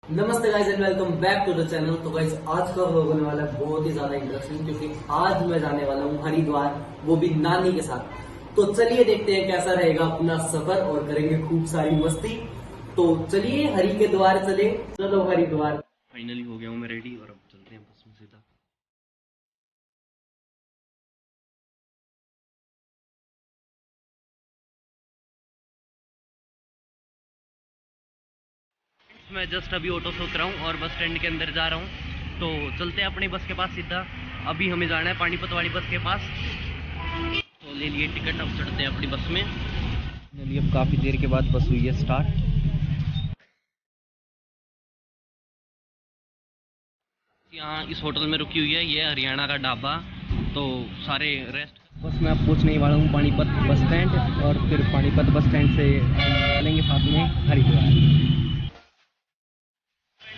नमस्ते guys and welcome back to the channel. तो guys आज का व्लॉग होने वाला है बहुत ही ज्यादा इंटरेस्टिंग, क्योंकि आज मैं जाने वाला हूँ हरिद्वार, वो भी नानी के साथ। तो चलिए देखते हैं कैसा रहेगा अपना सफर और करेंगे खूब सारी मस्ती। तो चलिए हरि के द्वार चले, चलो हरिद्वार। फाइनली हो गया हूँ मैं रेडी और अब चलते हैं बस में सीधा। मैं जस्ट अभी ऑटो से उतरा हूँ और बस स्टैंड के अंदर जा रहा हूँ। तो चलते हैं अपनी बस के पास सीधा। अभी हमें जाना है पानीपत वाली बस के पास। तो ले लिए टिकट, अब चढ़ते हैं अपनी बस में। फाइनली अब काफ़ी देर के बाद बस हुई है स्टार्ट। यहाँ इस होटल में रुकी हुई है, ये हरियाणा का ढाबा। तो सारे रेस्ट बस में अब पहुँचने ही वाला हूँ पानीपत बस स्टैंड, और फिर पानीपत बस स्टैंड से चलेंगे साथ में हरिद्वार।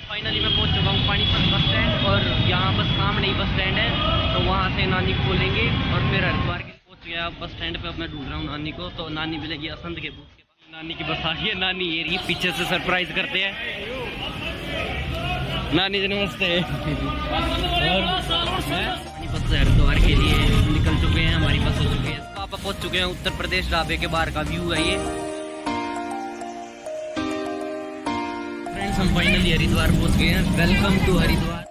फाइनली मैं पहुँच चुका हूँ पानीपत बस स्टैंड, और यहाँ बस सामने ही बस स्टैंड है। तो वहाँ से नानी को लेंगे और फिर हरिद्वार के पहुँच गया बस स्टैंड पे। अब मैं ढूंढ रहा हूँ नानी को। तो नानी मिलेगी असंत के बूथ के पास। नानी की बस आ गई है। नानी ये रही, पीछे से सरप्राइज करते हैं। नानी जी नमस्ते। और पानीपत से हरिद्वार के लिए निकल चुके हैं, हमारी बस हो चुकी है। पापा पहुंच चुके हैं उत्तर प्रदेश। ढाबे के बाहर का व्यू है ये। फ्रेंड्स हम फाइनली हरिद्वार पहुंच गए हैं। Welcome to Haridwar.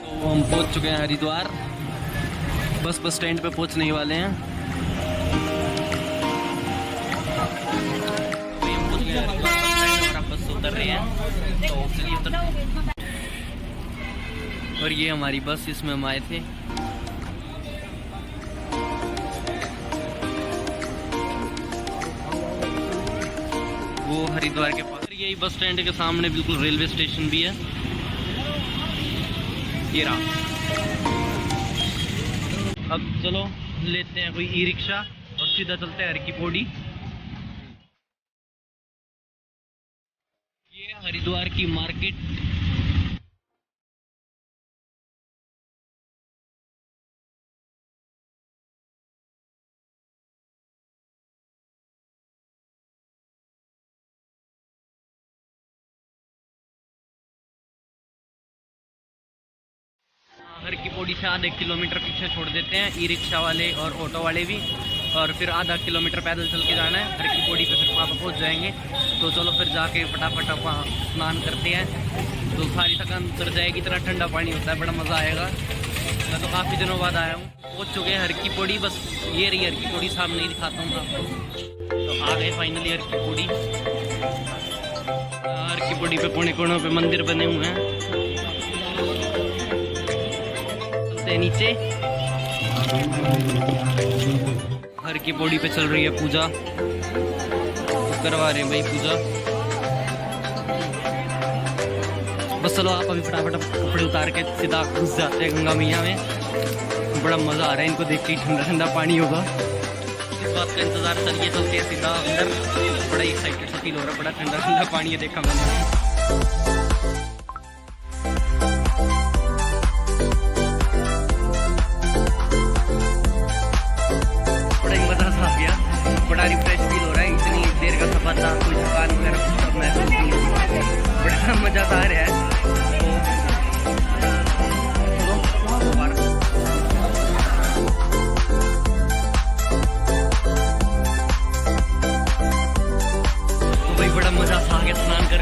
तो हम पहुंच चुके हैं हरिद्वार। बस स्टैंड पे पहुंचने ही वाले हैं। हम पहुंच गए हरिद्वार बस स्टैंड और अब बस उतर रहे हैं। तो चलिए उतर। और ये हमारी बस, इसमें हम आए थे। वो हरिद्वार के पास यही बस स्टैंड के सामने बिल्कुल रेलवे स्टेशन भी है। ये रहा। अब चलो लेते हैं कोई ई रिक्शा और सीधा चलते हैं हर की पौड़ी। ये हरिद्वार की मार्केट। हर की पौड़ी से आधे किलोमीटर पीछे छोड़ देते हैं ई रिक्शा वाले और ऑटो वाले भी, और फिर आधा किलोमीटर पैदल चल के जाना है हर की पौड़ी पे। फिर वहाँ पर पहुँच जाएंगे। तो चलो फिर जाके फटाफट वहाँ स्नान करते हैं, तो सारी थकान उतर जाएगी। इतना ठंडा पानी होता है, बड़ा मज़ा आएगा। मैं तो काफ़ी दिनों बाद आया हूँ। पहुँच चुके हैं हर की पौड़ी। बस ये रही हर की पौड़ी, सामने ही दिखाता हूँ आपको। तो आ गए फाइनली हर की पौड़ी। हर की पौड़ी पे कोने कोनों पे मंदिर बने हुए हैं। नीचे हर की पौड़ी पे चल रही है पूजा, करवा रहे हैं भाई पूजा। बस चलो आप अभी फटाफट कपड़े उतार के सीधा घुस जाते हैं गंगा मैया में। बड़ा मजा आ रहा है इनको देख के, ठंडा ठंडा पानी होगा। इस बात का इंतजार, चलिए चलते हैं सीधा अंदर। बड़ा एक्साइटेड सा फील हो रहा है, बड़ा ठंडा ठंडा पानी है देखा मैंने। बड़ा रिफ्रेश फील हो रहा है। इतनी देर का सफर था, कोई थकान वगैरह कुछ महसूस नहीं होती। बड़ा मजा आ रहा है। तो भाई बड़ा मजा आ गया स्नान कर।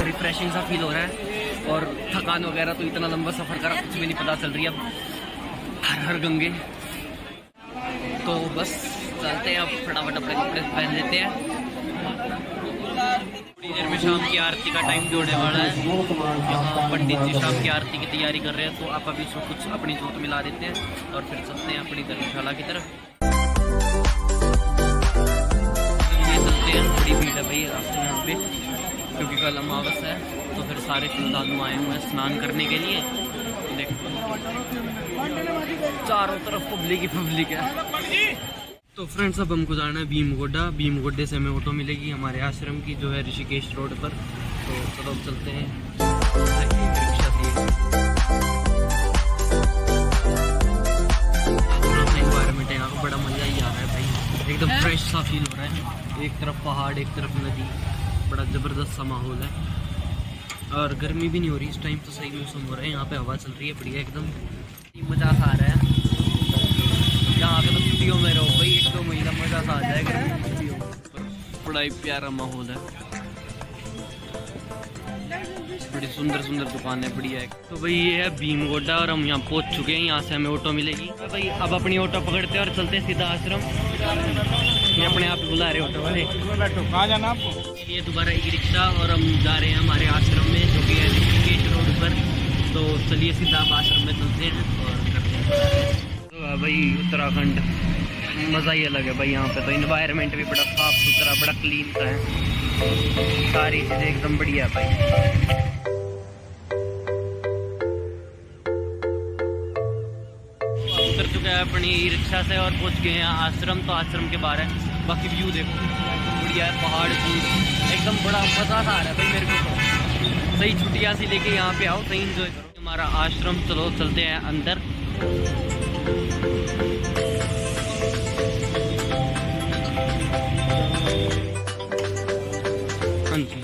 रिफ्रेशिंग सा फील हो रहा है। और थकान वगैरह तो इतना लंबा सफर करा कुछ भी नहीं पता चल रही। अब हर हर गंगे। तो बस चलते हैं अब फटाफट अपने कपड़े पहन लेते हैं। थोड़ी देर में शाम की आरती का टाइम भी होने वाला है। यहाँ पंडित जी शाम की आरती की तैयारी कर रहे हैं। तो आप अभी सब कुछ अपनी जोत मिला देते हैं और फिर चलते हैं अपनी धर्मशाला की तरफ। ये चलते हैं, बड़ी भीड़ है भाई रास्ते में यहाँ पे, क्योंकि कल अमावस है। तो फिर सारे श्रद्धालु आए हुए हैं स्नान करने के लिए। देखो चारों तरफ पब्लिक ही पब्लिक है। तो फ्रेंड्स अब हमको जाना है भीमगोड्डा। भीमगोड्डे से हमें ऑटो मिलेगी हमारे आश्रम की, जो है ऋषिकेश रोड पर। तो चलो चलते हैं। एनवायरनमेंट है यहाँ का, बड़ा मज़ा ही आ रहा है भाई। एकदम फ्रेश सा फील हो रहा है। एक तरफ पहाड़, एक तरफ नदी, बड़ा ज़बरदस्त सा माहौल है और गर्मी भी नहीं हो रही इस टाइम, तो सही मौसम हो रहा है। यहाँ पे हवा चल रही है बढ़िया एकदम, मज़ा सा आ रहा है। यहाँ पे तो छुट्टियों में रहो भाई, 1-2 महीना मज़ा सा आ जाएगा छुट्टियों में। बड़ा ही प्यारा माहौल है, बड़ी सुंदर सुंदर दुकान है, बढ़िया है। तो भाई ये है भीमगोडा और हम यहाँ पहुँच चुके हैं। यहाँ से हमें ऑटो मिलेगी तो भाई अब अपनी ऑटो पकड़ते हैं और चलते हैं सीधा आश्रम। ये अपने आप बुला रहे ऑटो वाले, कहाँ जाना आपको? ये दोबारा ई रिक्शा और हम जा रहे हैं हमारे आश्रम में जो कि है ऋषिकेश रोड पर। तो चलिए सीधा आप आश्रम में चलते हैं और करते हैं। तो भाई उत्तराखंड मज़ा ही अलग है भाई। यहाँ पे तो इन्वायरमेंट भी बड़ा साफ सुथरा, बड़ा क्लीन सा है, सारी चीज़ें एकदम बढ़िया भाई। उतर चुके हैं अपनी ई रिक्शा से और पहुँच गए हैं आश्रम। तो आश्रम के बाहर है, बाकी व्यू देखो बढ़िया है, पहाड़ एकदम बड़ा मज़ा आ रहा है भाई मेरे को। तो सही छुट्टियाँ सी लेके यहाँ पे आओ, सही इंजॉय करो हमारा आश्रम। चलो चलते हैं अंदर। हाँ जी,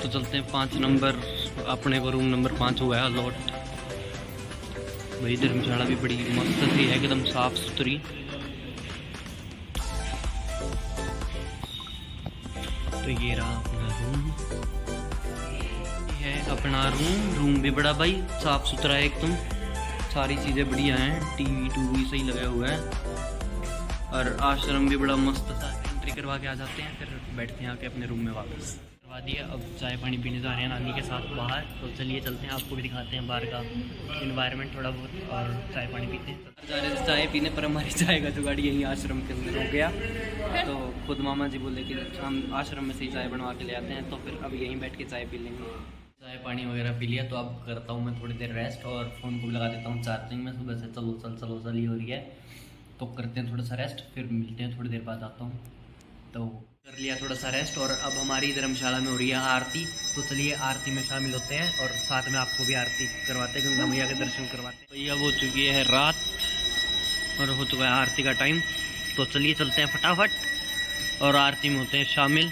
तो चलते हैं 5 नंबर, अपने को रूम नंबर 5 हुआ है अलॉट। भाई धर्मशाला भी बड़ी मस्त सी है, एकदम साफ सुथरी। तो ये रहा अपना रूम, ये है अपना रूम भी बड़ा भाई साफ सुथरा है एकदम, सारी चीज़ें बढ़िया हैं, टीवी सही लगा हुआ है और आश्रम भी बड़ा मस्त सा। एंट्री करवा के आ जाते हैं, फिर बैठते हैं आके अपने रूम में वापस। करवा दिया, अब चाय पानी पीने जा रहे हैं नानी के साथ बाहर। तो चलिए चलते हैं, आपको भी दिखाते हैं बाहर का इन्वायरमेंट थोड़ा बहुत और चाय पानी पीते हैं। जा रहे थे चाय पीने पर हमारी चाय का जुगाड़ यहीं आश्रम के अंदर हो गया। तो खुद मामा जी बोले कि हम आश्रम में से ही चाय बनवा के ले आते हैं, तो फिर अब यहीं बैठ के चाय पी लेंगे। चाय पानी वगैरह पी लिया, तो अब करता हूँ मैं थोड़ी देर रेस्ट और फ़ोन को लगा देता हूँ चार्जिंग में। सुबह से चलो ही हो रही है, तो करते हैं थोड़ा सा रेस्ट, फिर मिलते हैं थोड़ी देर बाद आता हूँ। तो कर लिया थोड़ा सा रेस्ट और अब हमारी धर्मशाला में हो रही है आरती। तो चलिए आरती में शामिल होते हैं और साथ में आपको भी आरती करवाते हैं, गंगा मैया के दर्शन करवाते हैं। भैया हो चुकी है रात और हो चुका है आरती का टाइम। तो चलिए चलते हैं फटाफट और आरती में होते हैं शामिल।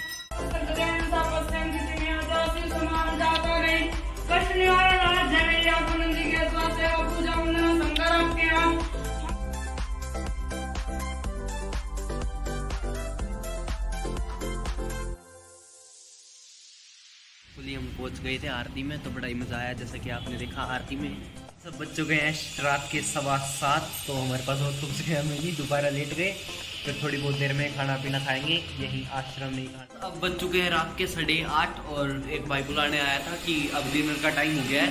हम पहुंच गए थे आरती में, तो बड़ा ही मज़ा आया। जैसे कि आपने देखा आरती में सब बच्चों गए हैं रात के 7:15। तो हमारे पास और कुछ गया में नहीं, दोबारा लेट गए, फिर थोड़ी बहुत देर में खाना पीना खाएंगे यहीं आश्रम में ही खाना। अब बज चुके हैं रात के 8:30 और एक भाई बुलाने आया था कि अब डिनर का टाइम हो गया है,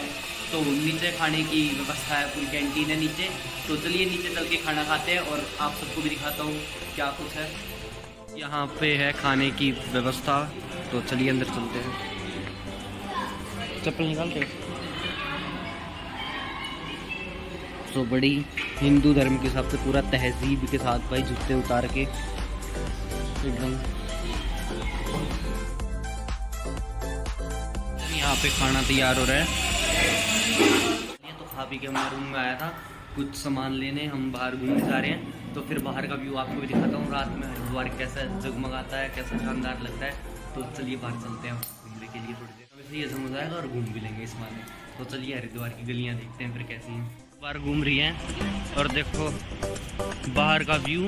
तो नीचे खाने की व्यवस्था है, पूरी कैंटीन है नीचे। तो चलिए नीचे चल के खाना खाते हैं और आप सबको भी दिखाता हूँ क्या कुछ है। यहाँ पे है खाने की व्यवस्था, तो चलिए अंदर चलते हैं। चप्पल निकालते हैं। तो बड़ी हिंदू धर्म के हिसाब से पूरा तहजीब के साथ भाई जूते उतार के एकदम। यहाँ पे खाना तैयार हो रहा है। ये तो खा पी के मैं रूम में आया था कुछ सामान लेने, हम बाहर घूमने जा रहे हैं। तो फिर बाहर का व्यू आपको भी दिखाता हूँ रात में हरिद्वार कैसा जगमगाता है, कैसा शानदार लगता है। तो चलिए बाहर चलते हैं घूमने के लिए थोड़ी देर, वैसे ये समझ आएगा और घूम भी लेंगे इस बार। तो चलिए हरिद्वार की गलियाँ देखते हैं फिर कैसी हैं। बाहर घूम रही हैं और देखो बाहर का व्यू।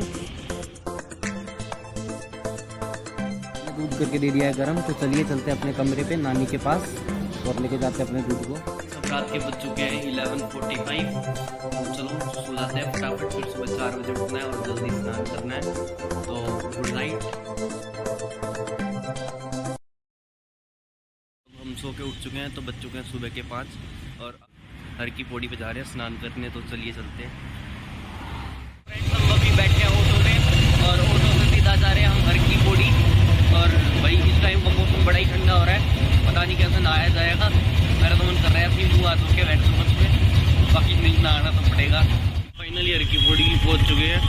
दूध करके दे दिया है गर्म, तो चलिए चलते हैं अपने कमरे पे नानी के पास और लेके जाते हैं अपने दूध को। सब रात के बज चुके हैं 11:45। तो चलो सो जाते हैं फटाफट, फिर सुबह 4 बजे उठना है और जल्दी स्नान करना है। तो गुड नाइट। हम सो के उठ चुके हैं, तो बज चुके हैं सुबह के 5 और हर की पौड़ी पे जा रहे हैं स्नान करने। तो चलिए चलते हैं। हम अभी बैठे हैं ऑटो में और ऑटो से सीधा जा रहे हैं हम हर की पौड़ी। और भाई इस टाइम का मौसम बड़ा ही ठंडा हो रहा है, पता नहीं कैसे नहाया जाएगा। मेरा तो मन कर रहा है अपनी मुँह हाथ धो के बैठ समझ में, बाकी नहीं नहाना तो पड़ेगा। फाइनली हर की पौड़ी पहुँच चुके हैं।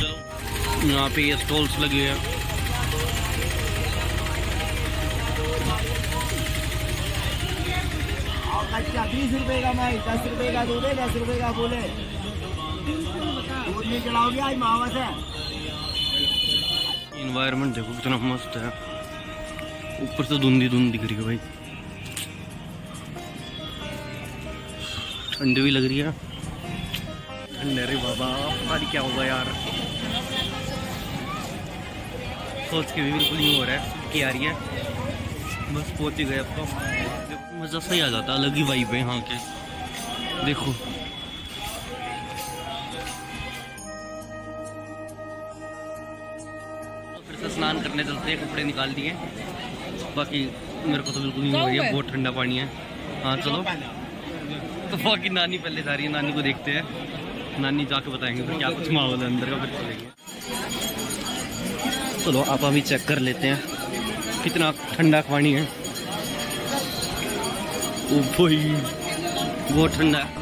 तो यहाँ पे ये स्टॉल्स लगे हैं। अच्छा 20 रुपए का मैं 10 रुपए का दूध है, 10 रुपए का बोले दूध नहीं चलाओगे आज मावा से। इन्वायरमेंट देखो कितना मस्त है, ऊपर से धुंधी धुंध दिख रही है भाई, ठंडी भी लग रही है। ठंडे रे बाबा, पता नहीं क्या होगा यार, सोच के भी बिल्कुल नहीं हो रहा है कि आ रही है। बस पहुंच ही गए अब तो, मज़ा सही आ जाता, अलग ही वाइब है यहाँ के। देखो तो फिर से स्नान करने चलते हैं, कपड़े निकाल दिए, बाकी मेरे को तो बिल्कुल नहीं हो रही है, बहुत ठंडा पानी है। हाँ चलो, तो बाकी नानी पहले जा रही है, नानी को देखते हैं, नानी जाके बताएंगे फिर क्या कुछ माहौल है अंदर का, फिर चलेंगे। चलो आप अभी चेक कर लेते हैं कितना ठंडा पानी है। ओ भाई बहुत ठंडा है।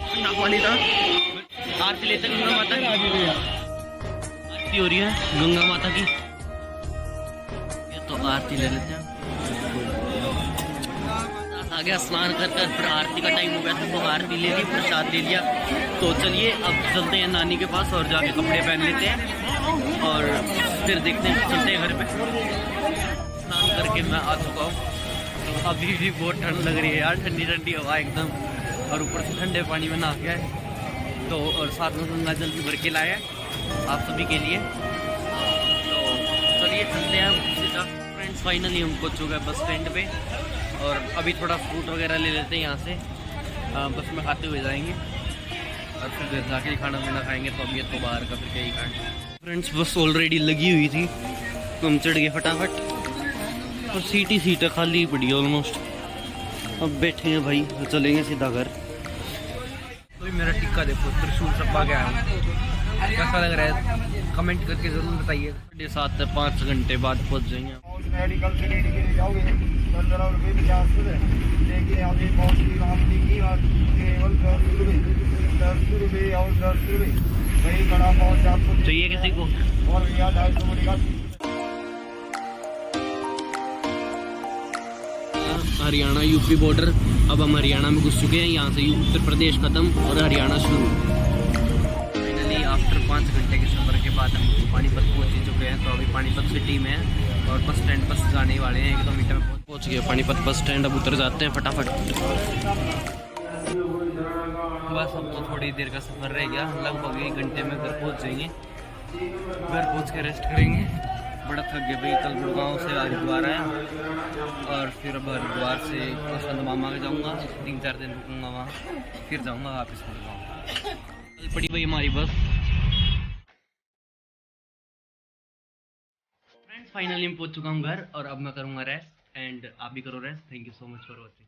ठंडा पानी था। आरती लेते गंगा माता की, आरती हो रही है गंगा माता की, ये तो आरती ले लेते हैं। आ गया स्नान कर कर, फिर आरती का टाइम हो गया था, तो आरती ले ली, प्रसाद ले लिया। तो चलिए अब चलते हैं नानी के पास और जाके कपड़े पहन लेते हैं और फिर देखते हैं, चलते हैं घर पे। स्नान करके मैं आ चुका हूँ, अभी भी बहुत ठंड लग रही है यार, ठंडी ठंडी हवा एकदम, और ऊपर से ठंडे पानी में नहा के आए तो, और साथ में गंगा जल भी भर के लाया आप सभी के लिए। तो चलिए चलते हैं सीधा। फ्रेंड्स फाइनली हम पहुंच चुके हैं बस स्टैंड पे, और अभी थोड़ा फ्रूट वगैरह ले लेते हैं यहाँ से, बस में खाते हुए जाएंगे और फिर घर जाके खाना पीना खाएंगे। तो अभी तो बाहर का फिर क्या ही खाएंगे। फ्रेंड्स बस ऑलरेडी लगी हुई थी, हम चढ़ गए फटाफट, और सीट ही सीट है, खाली पड़ी ऑलमोस्ट। अब बैठे हैं भाई, तो चलेंगे सीधा घर। तो मेरा टिक्का देखो, त्रिशूल सपा गया है, कैसा लग रहा है कमेंट करके जरूर बताइए। 7-5 घंटे बाद पहुंच जाएंगे। मेडिकल से लेडी के लिए जाओगे 15 रुपये 50 रुपये, लेकिन अभी पहुँच की वापसी की बात केवल 10 रुपये और 10 रुपये, वही बड़ा पहुँच आपको चाहिए किसी को, और भैया 250 बोलेगा। हरियाणा यूपी बॉर्डर, अब हम हरियाणा में घुस चुके हैं, यहाँ से उत्तर प्रदेश खत्म और हरियाणा शुरू। फाइनली आफ्टर 5 घंटे के सफर के बाद हम पानीपत पहुँच ही चुके हैं। तो अभी पानीपत सिटी में हैं और बस स्टैंड बस जाने वाले हैं, 1 किलोमीटर में पहुँच गए पानीपत बस स्टैंड। अब उतर जाते हैं फटाफट, बस अब तो थोड़ी देर का सफ़र रह गया, लगभग 1 घंटे में घर पहुँच जाएंगे। घर पहुँच के रेस्ट करेंगे, बड़ा थक गए भाई, कल गुड़गांव से हरिद्वार आया और फिर अब हरिद्वार से संत मामा के जाऊँगा, 3-4 दिन रुकूंगा वहाँ, फिर जाऊँगा वापस गुड़गांव। कल पड़ी भाई हमारी बस। फ्रेंड्स फाइनली मैं पहुँच चुका हूँ घर, और अब मैं करूँगा रेस्ट, एंड आप भी करो rest. Thank you so much for watching.